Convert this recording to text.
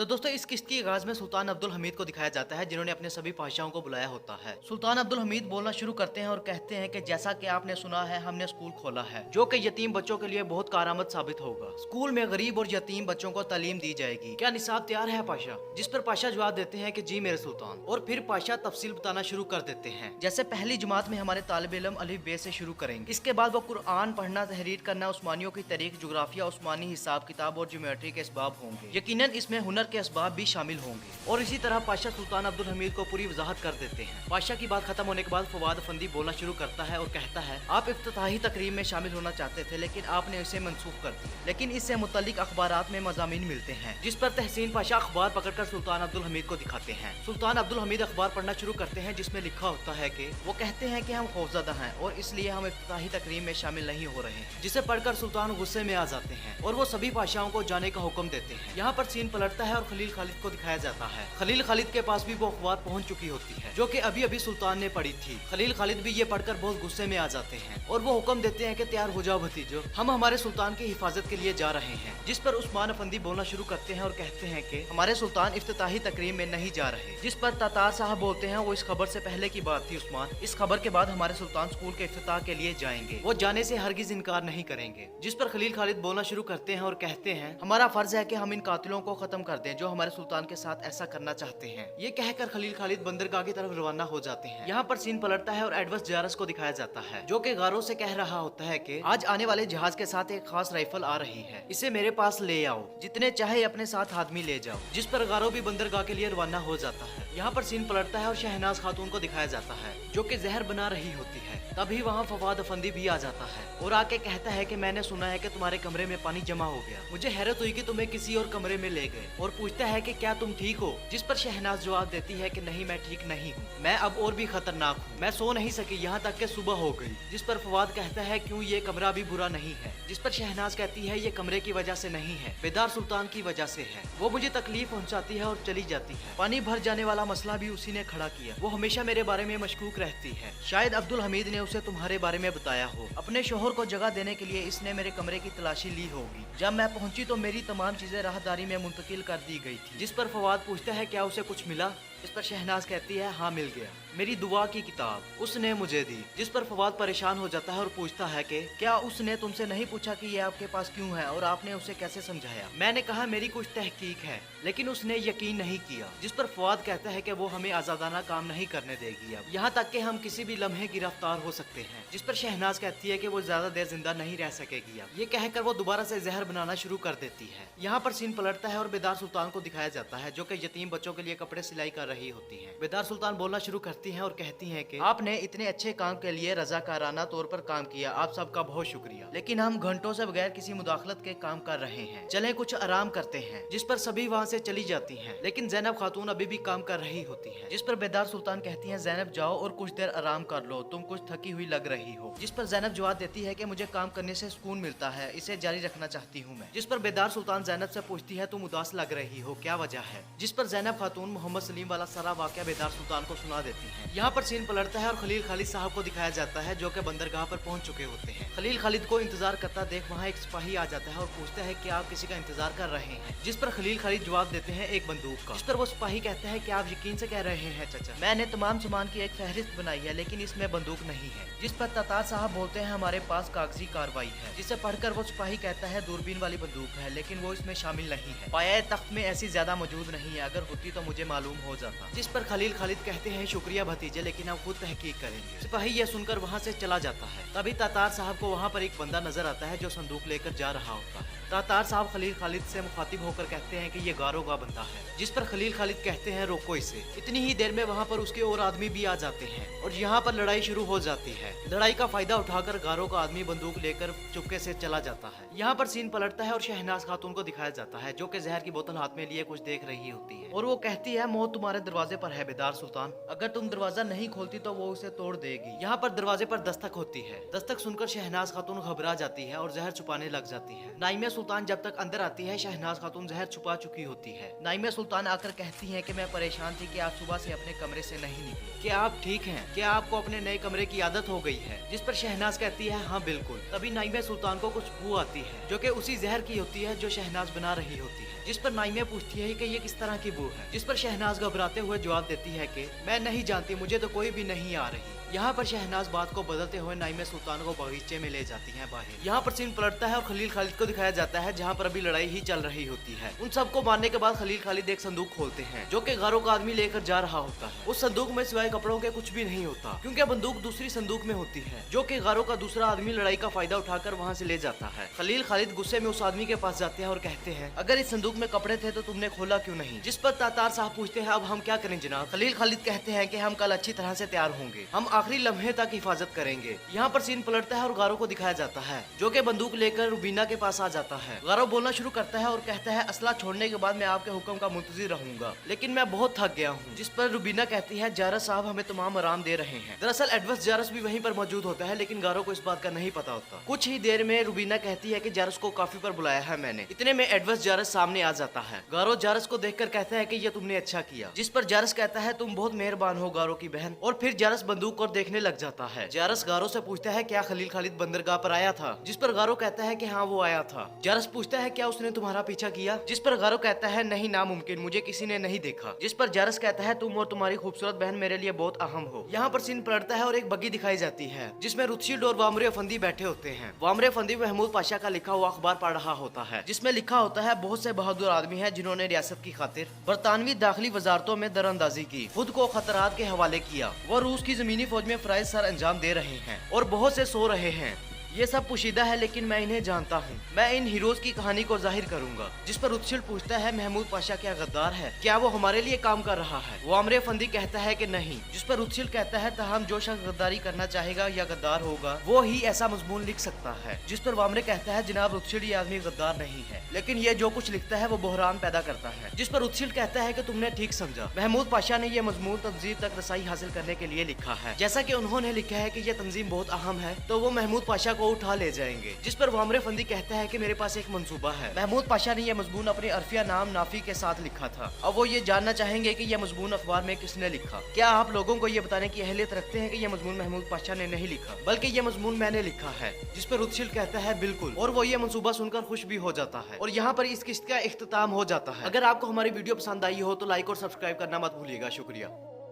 तो दोस्तों इस किस्त की आगाज में सुल्तान अब्दुल हमीद को दिखाया जाता है जिन्होंने अपने सभी बादशाहों को बुलाया होता है। सुल्तान अब्दुल हमीद बोलना शुरू करते हैं और कहते हैं कि जैसा कि आपने सुना है हमने स्कूल खोला है जो कि यतीम बच्चों के लिए बहुत कारआमद साबित होगा। स्कूल में गरीब और यतीम बच्चों को तालीम दी जाएगी। क्या निसाब तैयार है पाशा? जिस पर पाशा जवाब देते हैं कि जी मेरे सुल्तान। और फिर पाशा तफसील बताना शुरू कर देते हैं। जैसे पहली जमात में हमारे तालिब इल्म अलिफ बे से शुरू करेंगे। इसके बाद वो कुरान पढ़ना, तहरीर करना, उस्मानियों की तारीख, जुग्राफिया, उस्मानी हिसाब किताब और ज्योमेट्री के इसबाब होंगे। यकीनन इसमें हुनर के इसबाब भी शामिल होंगे। और इसी तरह पाशा सुल्तान अब्दुल हमीद को पूरी वजाहत कर देते हैं। पाशा की बात खत्म होने के बाद फवाद अफंदी बोलना शुरू करता है और कहता है आप इफ्तिताही तकरीब में शामिल होना चाहते थे लेकिन आपने इसे मनसूख कर दिया। लेकिन इससे मुतल्लिक अखबारात में मज़ामीन मिलते हैं जिस पर तहसीन पाशा अखबार पकड़कर सुल्तान अब्दुल हमीद को दिखाते हैं। सुल्तान अब्दुल हमीद अखबार पढ़ना शुरू करते हैं जिसमें लिखा होता है कि वो कहते हैं कि हम खौफजदा हैं और इसलिए हम इफ्तिताही तकरीब में शामिल नहीं हो रहे हैं। जिसे पढ़कर सुल्तान गुस्से में आ जाते हैं और वो सभी बादशाहों को जाने का हुक्म देते हैं। यहाँ पर सीन पलटता है और खलील खालिद को दिखाया जाता है। खलील खालिद के पास भी वो अखबार पहुंच चुकी होती है जो कि अभी अभी सुल्तान ने पढ़ी थी। खलील खालिद भी ये पढ़कर बहुत गुस्से में आ जाते हैं और वो हुक्म देते हैं कि तैयार हो जाओ भतीजो, हम हमारे सुल्तान की हिफाजत के लिए जा रहे हैं। जिस पर उस्मान अफंदी बोलना शुरू करते हैं और कहते हैं कि हमारे सुल्तान इफ्तिताही तकरीब में नहीं जा रहे। जिस पर तातार साहब बोलते हैं वो इस खबर से पहले की बात थी उस्मान, इस खबर के बाद हमारे सुल्तान स्कूल के इफ्तिताह के लिए जाएंगे, वो जाने से हरगिज इनकार नहीं करेंगे। जिस पर खलील खालिद बोलना शुरू करते हैं और कहते हैं हमारा फर्ज है कि हम इन कातिलों को खत्म कर दें जो हमारे सुल्तान के साथ ऐसा करना चाहते हैं। ये कहकर खलील खालिद बंदरगाह की तरफ रवाना हो जाते हैं। यहाँ पर सीन पलटता है और एडवर्स जारस को दिखाया जाता है जो कि गारों से कह रहा होता है कि आज आने वाले जहाज के साथ एक खास राइफल आ रही है, इसे मेरे पास ले आओ, जितने चाहे अपने साथ आदमी ले जाओ। जिस पर गारो भी बंदरगाह के लिए रवाना हो जाता है। यहाँ पर सीन पलटता है और शहनाज खातून को दिखाया जाता है जो कि जहर बना रही होती है। तभी वहाँ फवाद अफंदी भी आ जाता है और आके कहता है कि मैंने सुना है कि तुम्हारे कमरे में पानी जमा हो गया। मुझे हैरत हुई कि तुम्हें किसी और कमरे में ले गए और पूछता है कि क्या तुम ठीक हो? जिस पर शहनाज जवाब देती है कि नहीं मैं ठीक नहीं हूँ, मैं अब और भी खतरनाक हूँ, मैं सो नहीं सकी यहाँ तक कि सुबह हो गई। जिस पर फवाद कहता है क्यों, ये कमरा भी बुरा नहीं है। जिस पर शहनाज कहती है ये कमरे की वजह से नहीं है, बेदार सुल्तान की वजह से है, वो मुझे तकलीफ पहुँचाती है और चली जाती है। पानी भर जाने वाला मसला भी उसी ने खड़ा किया, वो हमेशा मेरे बारे में मशकूक रहती है, शायद अब्दुल हमीद ने उसे तुम्हारे बारे में बताया हो। अपने शोहर को जगह देने के लिए इसने मेरे कमरे की तलाशी ली होगी। जब मैं पहुंची तो मेरी तमाम चीजें राहदारी में मुंतकिल कर दी गई थी। जिस पर फवाद पूछता है क्या उसे कुछ मिला? इस पर शहनाज कहती है हाँ मिल गया, मेरी दुआ की किताब उसने मुझे दी। जिस पर फवाद परेशान हो जाता है और पूछता है कि क्या उसने तुमसे नहीं पूछा कि ये आपके पास क्यों है और आपने उसे कैसे समझाया? मैंने कहा मेरी कुछ तहकीक है लेकिन उसने यकीन नहीं किया। जिस पर फवाद कहता है कि वो हमें आजादाना काम नहीं करने देगी अब, यहाँ तक कि हम किसी भी लम्हे गिरफ्तार हो सकते हैं। जिस पर शहनाज कहती है कि वो ज्यादा देर जिंदा नहीं रह सकेगी अब। ये कहकर वो दोबारा से जहर बनाना शुरू कर देती है। यहाँ पर सीन पलटता है और बेदार सुल्तान को दिखाया जाता है जो कि यतीम बच्चों के लिए कपड़े सिलाई कर रही होती है। बेदार सुल्तान बोलना शुरू करती हैं और कहती हैं कि आपने इतने अच्छे काम के लिए रजाकाराना तौर पर काम किया, आप सबका बहुत शुक्रिया, लेकिन हम घंटों से बगैर किसी मुदाखलत के काम कर रहे हैं, चलें कुछ आराम करते हैं। जिस पर सभी वहाँ से चली जाती हैं लेकिन जैनब खातून अभी भी काम कर रही होती है। जिस पर बेदार सुल्तान कहती हैं जैनब जाओ और कुछ देर आराम कर लो, तुम कुछ थकी हुई लग रही हो। जिस पर जैनब जवाब देती है कि मुझे काम करने से सुकून मिलता है, इसे जारी रखना चाहती हूँ मैं। जिस पर बेदार सुल्तान जैनब से पूछती है तुम उदास लग रही हो, क्या वजह है? जिस पर जैनब खातून मोहम्मद सलीम वाला सारा वाकया बेदार सुल्तान को सुना देती है। यहाँ पर सीन पलटता है और खलील खालिद साहब को दिखाया जाता है जो कि बंदरगाह पर पहुंच चुके होते हैं। खलील खालिद को इंतजार करता देख वहाँ एक सिपाही आ जाता है और पूछता है कि आप किसी का इंतजार कर रहे हैं? जिस पर खलील खालिद जवाब देते हैं एक बंदूक का। जिस पर वो सिपाही कहता है कि आप यकीन से कह रहे हैं चाचा, मैंने तमाम सामान की एक फहरिस्त बनाई है लेकिन इसमें बंदूक नहीं है। जिस पर तातार साहब बोलते हैं हमारे पास कागजी कार्रवाई है। जिसे पढ़कर वो सिपाही कहता है दूरबीन वाली बंदूक है लेकिन वो इसमें शामिल नहीं है, पाया तख्त में ऐसी ज्यादा मौजूद नहीं है, अगर होती तो मुझे मालूम हो जाता। जिस पर खलील खालिद कहते हैं शुक्रिया भतीजे, लेकिन हम खुद तहकीक करेंगे। सिपाही यह सुनकर वहाँ से चला जाता है। तभी तातार साहब को वहाँ पर एक बंदा नजर आता है जो संदूक लेकर जा रहा होता है। तातार साहब खलील खालिद से मुखातिब होकर कहते हैं कि ये गारो का बंदा है। जिस पर खलील खालिद कहते हैं रोको इसे। इतनी ही देर में वहाँ पर उसके और आदमी भी आ जाते हैं और यहाँ पर लड़ाई शुरू हो जाती है। लड़ाई का फायदा उठाकर गारो का आदमी बंदूक लेकर चुपके से चला जाता है। यहाँ पर सीन पलटता है और शहनाज खातून को दिखाया जाता है जो कि जहर की बोतल हाथ में लिए कुछ देख रही होती है और वो कहती है मौत तुम्हारे दरवाजे पर है बेदार सुल्तान, अगर तुम दरवाजा नहीं खोलती तो वो उसे तोड़ देगी। यहाँ पर दरवाजे पर दस्तक होती है। दस्तक सुनकर शहनाज खातून घबरा जाती है और जहर छुपाने लग जाती है। नाइमा सुल्तान जब तक अंदर आती है शहनाज खातून जहर छुपा चुकी होती है। नाइमा सुल्तान आकर कहती है कि मैं परेशान थी कि आप सुबह से अपने कमरे से नहीं निकले, क्या आप ठीक हैं? क्या आपको अपने नए कमरे की आदत हो गई है? जिस पर शहनाज कहती है हाँ बिल्कुल। तभी नाइमा सुल्तान को कुछ बू आती है जो कि उसी जहर की होती है जो शहनाज बना रही होती है। जिस पर नाइमे पूछती है कि ये किस तरह की बू है, जिस पर शहनाज घबराते हुए जवाब देती है कि मैं नहीं जानती, मुझे तो कोई भी नहीं आ रही। यहाँ पर शहनाज बात को बदलते हुए नाइमे सुल्तान को बगीचे में ले जाती हैं बाहर। यहाँ पर सीन पलटता है और खलील खालिद को दिखाया जाता है जहाँ पर अभी लड़ाई ही चल रही होती है। उन सबको मारने के बाद खलील खालिद एक संदूक खोलते हैं जो कि गारो का आदमी लेकर जा रहा होता है। उस संदूक में सिवाय कपड़ों के कुछ भी नहीं होता, क्योंकि बंदूक दूसरी संदूक में होती है जो कि गारो का दूसरा आदमी लड़ाई का फायदा उठाकर वहाँ से ले जाता है। खलील खालिद गुस्से में उस आदमी के पास जाते हैं और कहते हैं अगर इस संदूक में कपड़े थे तो तुमने खोला क्यों नहीं? जिस पर तातार साहब पूछते हैं अब हम क्या करें जनाब? खलील खालिद कहते हैं कि हम कल अच्छी तरह से तैयार होंगे, हम आखिरी लम्हे तक हिफाजत करेंगे। यहाँ पर सीन पलटता है और गारो को दिखाया जाता है जो कि बंदूक लेकर रुबीना के पास आ जाता है। गारो बोलना शुरू करता है और कहता है असला छोड़ने के बाद मैं आपके हुक्म का मुंतजिर रहूंगा, लेकिन मैं बहुत थक गया हूँ। जिस पर रुबीना कहती है जारस साहब हमें तमाम आराम दे रहे हैं। दरअसल एडवर्स जारस भी वहीं पर मौजूद होता है, लेकिन गारो को इस बात का नहीं पता होता। कुछ ही देर में रुबीना कहती है कि जारस को काफी पर बुलाया है मैंने। इतने में एडवर्स जारस सामने आ जाता है। गारो जारस को देखकर कहता है कि ये तुमने अच्छा किया। जिस पर जारस कहता है तुम बहुत मेहरबान हो गारो की बहन, और फिर जारस बंदूक को देखने लग जाता है। जारस गारो से पूछता है क्या खलील खालिद बंदरगाह पर आया था? जिस पर गारो कहता है कि हाँ वो आया था। जारस पूछता है क्या उसने तुम्हारा पीछा किया? जिस पर गारो कहता है नहीं नामुमकिन, मुझे किसी ने नहीं देखा। जिस पर जारस कहता है तुम और तुम्हारी खूबसूरत बहन मेरे लिए बहुत अहम हो। यहाँ पर सीन पलटता है और एक बग्गी दिखाई जाती है जिसमें रुतशील्ड और वामरे अफंदी बैठे होते हैं। वामरे अफंदी महमूद पाशा का लिखा हुआ अखबार पढ़ रहा होता है जिसमें लिखा होता है बहुत से बहादुर आदमी हैं जिन्होंने रियासत की खातिर बरतानवी दाखिली वजारतों में दरअंदाजी की, खुद को खतरात के हवाले किया। वो रूस की जमीनी फौज में फराइज सर अंजाम दे रहे हैं और बहुत से सो रहे हैं। ये सब पोशीदा है लेकिन मैं इन्हें जानता हूँ। मैं इन हीरोज की कहानी को जाहिर करूंगा। जिस पर रुतशील्ड पूछता है महमूद पाशा क्या गद्दार है? क्या वो हमारे लिए काम कर रहा है? वामरे फंदी कहता है कि नहीं। जिस पर रुतशील्ड कहता है तहम जो शख्स गद्दारी करना चाहेगा या गद्दार होगा वो ही ऐसा मजमून लिख सकता है। जिस पर वामरे कहता है जनाब रुतशील्ड ये आदमी गद्दार नहीं है, लेकिन ये जो कुछ लिखता है वो बहरान पैदा करता है। जिस पर रुतशील्ड कहता है कि तुमने ठीक समझा, महमूद पाशा ने ये मजमून तंजीम तक रसाई हासिल करने के लिए लिखा है। जैसा कि उन्होंने लिखा है कि ये तंजीम बहुत अहम है तो वो महमूद पाशा को उठा ले जाएंगे। जिस पर वामरे फंदी कहता है कि मेरे पास एक मंसूबा है। महमूद पाशा ने यह मजमून अपने अरफिया नाम नाफी के साथ लिखा था। अब वो ये जानना चाहेंगे कि यह मजमून अखबार में किसने लिखा। क्या आप लोगों को ये बताने की अहलियत रखते हैं कि यह मजमून महमूद पाशा ने नहीं लिखा बल्कि यह मजमून मैंने लिखा है? जिस पर रुतशील्ड कहता है बिल्कुल, और वो ये मंसूबा सुनकर खुश भी हो जाता है। और यहाँ पर इस किस्त का इख्तिताम हो जाता है। अगर आपको हमारी वीडियो पसंद आई हो तो लाइक और सब्सक्राइब करना मत भूलिएगा। शुक्रिया।